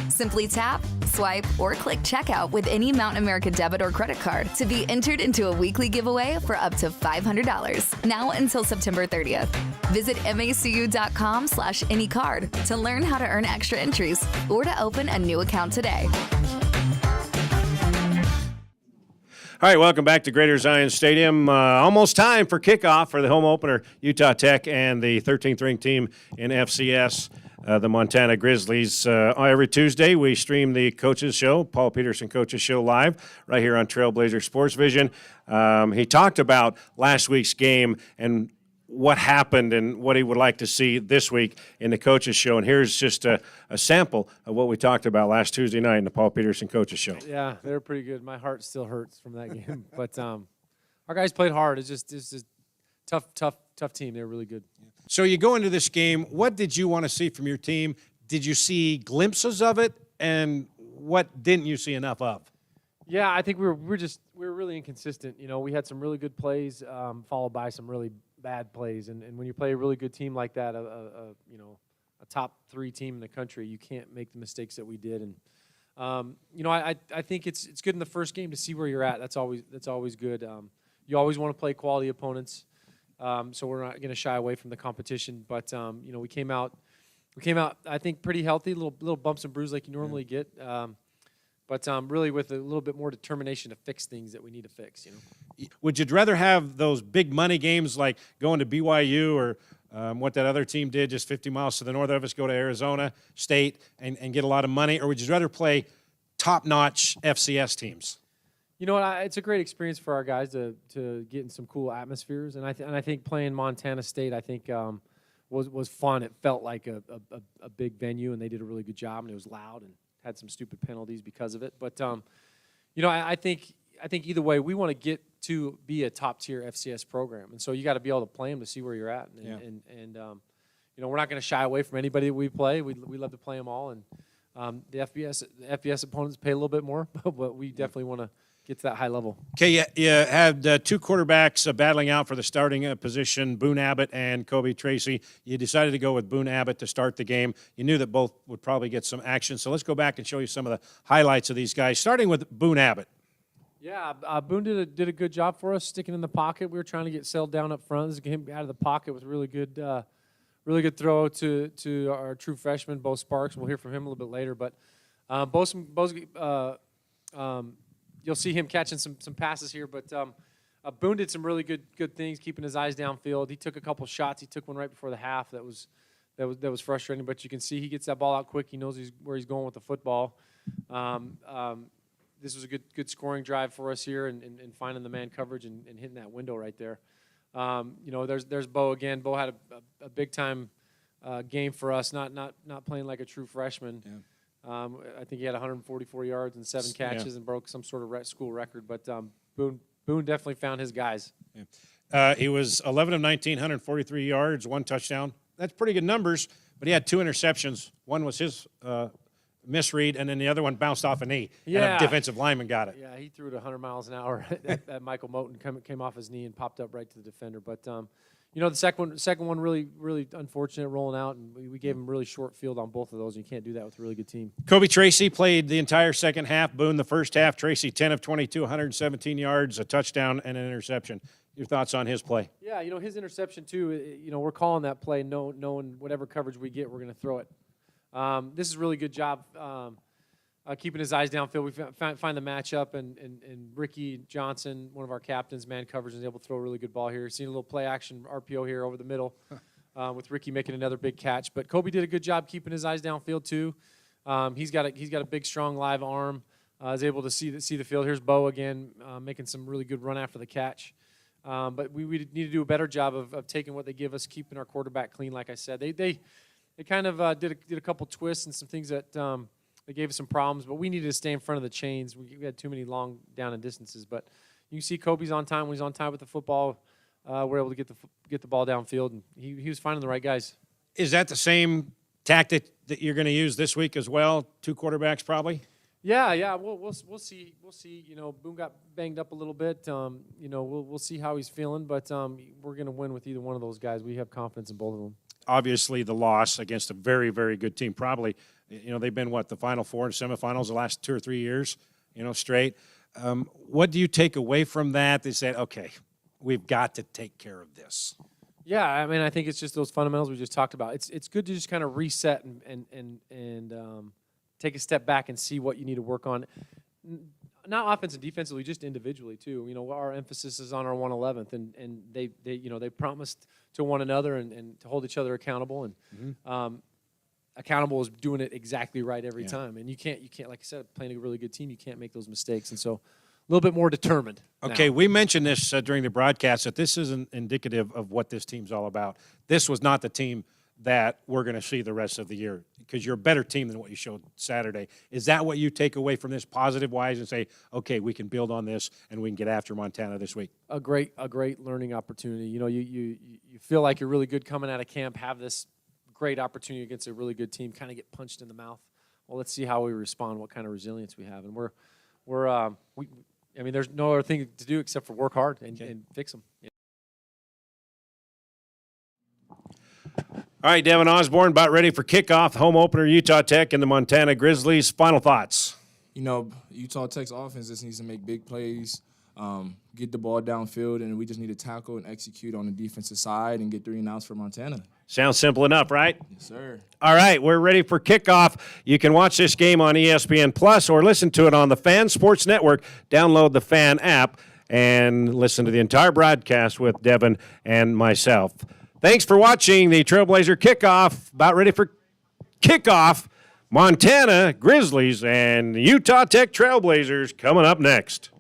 Simply tap, swipe, or click checkout with any Mountain America debit or credit card to be entered into a weekly giveaway for up to $500, now until September 30th. Visit macu.com/anycard to learn how to earn extra entries or to open a new account today. All right, welcome back to Greater Zion Stadium. Almost time for kickoff for the home opener, Utah Tech and the 13th ranked team in FCS, the Montana Grizzlies. Every Tuesday, we stream the Coaches Show, Paul Peterson Coaches Show, live right here on Trailblazer Sports Vision. He talked about last week's game and what happened and what he would like to see this week in the Coaches Show. And here's just a sample of what we talked about last Tuesday night in the Paul Peterson Coaches Show. Yeah, they were pretty good. My heart still hurts from that game. But our guys played hard. It's just tough team. They were really good. So you go into this game, what did you want to see from your team? Did you see glimpses of it? And what didn't you see enough of? Yeah, I think we were really inconsistent. We had some really good plays followed by some really bad plays, and when you play a really good team like that, a top 3 team in the country, you can't make the mistakes that we did. And I think it's good in the first game to see where you're at. That's always good. You always want to play quality opponents, so we're not going to shy away from the competition. But we came out I think pretty healthy, little bumps and bruises like you normally get. But really with a little bit more determination to fix things that we need to fix. Would you rather have those big money games like going to BYU or what that other team did just 50 miles to the north of us, go to Arizona State and get a lot of money? Or would you rather play top-notch FCS teams? You know what? It's a great experience for our guys to get in some cool atmospheres, and I think playing Montana State, I think was fun. It felt like a big venue, and they did a really good job, and it was loud and had some stupid penalties because of it. But you know, I think either way, we want to get to be a top tier FCS program, and so you got to be able to play them to see where you're at. And you know, we're not going to shy away from anybody that we play. We love to play them all, and the FBS opponents pay a little bit more, but we definitely want to get to that high level. Okay, you had two quarterbacks battling out for the starting position, Boone Abbott and Kobe Tracy. You decided to go with Boone Abbott to start the game. You knew that both would probably get some action, so let's go back and show you some of the highlights of these guys, starting with Boone Abbott. Yeah, Boone did a good job for us, sticking in the pocket. We were trying to get settled down up front. This is him out of the pocket with really good throw to our true freshman, Bo Sparks. We'll hear from him a little bit later, but you'll see him catching some passes here. But Boone did some really good things, keeping his eyes downfield. He took a couple shots. He took one right before the half that was frustrating. But you can see he gets that ball out quick. He knows where he's going with the football. This was a good scoring drive for us here, and finding the man coverage and hitting that window right there. You know, there's Bo again. Bo had a big time game for us. Not playing like a true freshman. Yeah. I think he had 144 yards and 7 catches and broke some sort of school record. But Boone definitely found his guys. Yeah. He was 11 of 19, 143 yards, 1 touchdown. That's pretty good numbers, but he had 2 interceptions. One was his misread, and then the other one bounced off a knee. Yeah. And a defensive lineman got it. Yeah, he threw it 100 miles an hour at Michael Moten, came off his knee and popped up right to the defender. But you know, the second one really unfortunate rolling out, and we gave him really short field on both of those. And you can't do that with a really good team. Kobe Tracy played the entire second half. Boone the first half. Tracy 10 of 22, 117 yards, a touchdown, and an interception. Your thoughts on his play? Yeah, you know, his interception too. You know, we're calling that play, knowing whatever coverage we get, we're going to throw it. This is a really good job keeping his eyes downfield. We find the matchup, and Ricky Johnson, one of our captains, man coverage, is able to throw a really good ball here. Seen a little play action RPO here over the middle with Ricky making another big catch. But Kobe did a good job keeping his eyes downfield too. He's got a big, strong live arm. Is able to see the field. Here's Bo again making some really good run after the catch. But we need to do a better job of taking what they give us, keeping our quarterback clean. Like I said, they kind of did a couple twists and some things that they gave us some problems, but we needed to stay in front of the chains. We had too many long down and distances. But you can see Kobe's on time. When he's on time with the football, we're able to get the ball downfield, and he was finding the right guys. Is that the same tactic that you're going to use this week as well? 2 quarterbacks probably? Yeah. We'll see. You know, Boone got banged up a little bit. You know, we'll see how he's feeling, but we're going to win with either one of those guys. We have confidence in both of them. Obviously, the loss against a very, very good team. Probably, you know, they've been the Final Four and semifinals the last 2 or 3 years, you know, straight. What do you take away from that? They said, okay, we've got to take care of this. Yeah, I mean, I think it's just those fundamentals we just talked about. It's good to just kind of reset and take a step back and see what you need to work on. Not offense and defensively, just individually too. You know, our emphasis is on our 111th, and they promised to one another and to hold each other accountable, and accountable is doing it exactly right every time. And you can't like I said, playing a really good team, you can't make those mistakes, and so a little bit more determined. Okay, now. We mentioned this during the broadcast that this isn't indicative of what this team's all about. This was not the team that we're going to see the rest of the year, because you're a better team than what you showed Saturday. Is that what you take away from this positive-wise and say, okay, we can build on this and we can get after Montana this week? A great learning opportunity. You know, you feel like you're really good coming out of camp, have this great opportunity against a really good team, kind of get punched in the mouth. Well, let's see how we respond, what kind of resilience we have. And I mean, there's no other thing to do except for work hard and fix them. Yeah. All right, Devin Osborne, about ready for kickoff. Home opener, Utah Tech and the Montana Grizzlies. Final thoughts? You know, Utah Tech's offense just needs to make big plays, get the ball downfield, and we just need to tackle and execute on the defensive side and get 3 and outs for Montana. Sounds simple enough, right? Yes, sir. All right, we're ready for kickoff. You can watch this game on ESPN Plus or listen to it on the Fan Sports Network. Download the Fan app and listen to the entire broadcast with Devin and myself. Thanks for watching the Trailblazer Kickoff. About ready for kickoff. Montana Grizzlies and Utah Tech Trailblazers coming up next.